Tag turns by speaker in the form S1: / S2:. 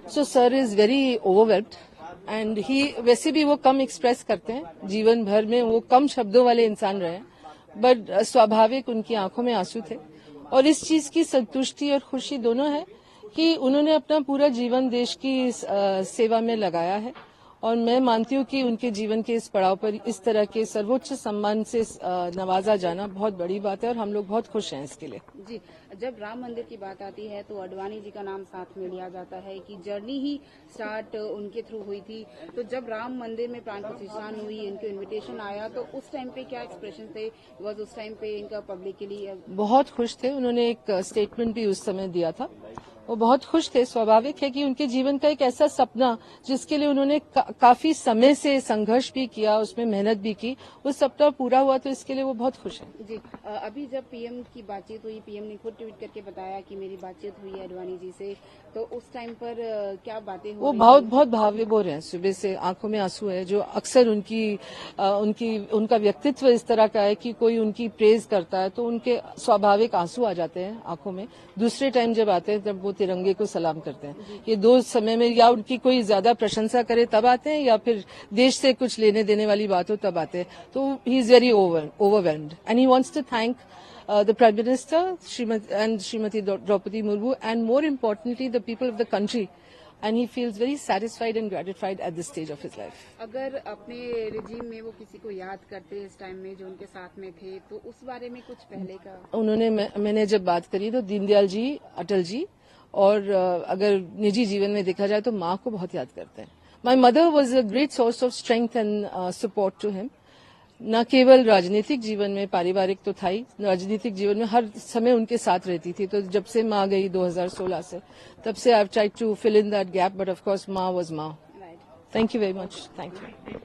S1: So sir is very overwhelmed and he वैसे भी वो कम एक्सप्रेस करते हैं, जीवन भर में वो कम शब्दों वाले इंसान रहे हैं, बट स्वाभाविक उनकी आंखों में आंसू थे और इस चीज की संतुष्टि और खुशी दोनों है कि उन्होंने अपना पूरा जीवन देश की सेवा में लगाया है और मैं मानती हूँ कि उनके जीवन के इस पड़ाव पर इस तरह के सर्वोच्च सम्मान से नवाजा जाना बहुत बड़ी बात है और हम लोग बहुत खुश हैं इसके लिए।
S2: जी, जब राम मंदिर की बात आती है तो अडवाणी जी का नाम साथ में लिया जाता है कि जर्नी ही स्टार्ट उनके थ्रू हुई थी। तो जब राम मंदिर में प्राण प्रतिष्ठान हुई, इनको इनविटेशन आया, तो उस टाइम पे क्या एक्सप्रेशन थे? बिकॉज उस टाइम पे इनका पब्लिक के लिए
S1: बहुत खुश थे। उन्होंने एक स्टेटमेंट भी उस समय दिया था, वो बहुत खुश थे। स्वाभाविक है कि उनके जीवन का एक ऐसा सपना जिसके लिए उन्होंने काफी समय से संघर्ष भी किया, उसमें मेहनत भी की, वो सपना पूरा हुआ, तो इसके लिए वो बहुत खुश हैं।
S2: जी, अभी जब पीएम की बातचीत हुई, पीएम ने खुद ट्वीट करके बताया कि मेरी बातचीत हुई है अडवाणी जी से, तो उस टाइम पर क्या बातें हुई?
S1: वो बहुत भावुक हो रहे हैं, सुबह से आंखों में आंसू है। जो अक्सर उनका व्यक्तित्व इस तरह का है कि कोई उनकी प्रेज करता है तो उनके स्वाभाविक आंसू आ जाते हैं आंखों में। दूसरे टाइम जब आते हैं तब वो तिरंगे को सलाम करते हैं। ये दो समय में या उनकी कोई ज्यादा प्रशंसा करे तब आते हैं या फिर देश से कुछ लेने देने वाली बात हो तब आते हैं। तो he is very overwhelmed and he wants to thank the Prime Minister Srimati Draupadi Murmu and more importantly the people of the country, and he feels very satisfied and gratified at this stage of his life.
S2: अगर अपने regime में वो किसी को याद करते इस time में जो उनके साथ में थे, तो उस बारे में कुछ पहले का
S1: मैंने जब बात करी तो दीनदयाल जी, अटल जी और अगर निजी जीवन में देखा जाए तो माँ को बहुत याद करते हैं। My mother was a great source of strength and support to him. न केवल राजनीतिक जीवन में, पारिवारिक तो था ही, राजनीतिक जीवन में हर समय उनके साथ रहती थी। तो जब से माँ गई 2016 से, तब से I have tried to fill in that gap, but of course माँ वाज माँ। Thank you very much. Thank you.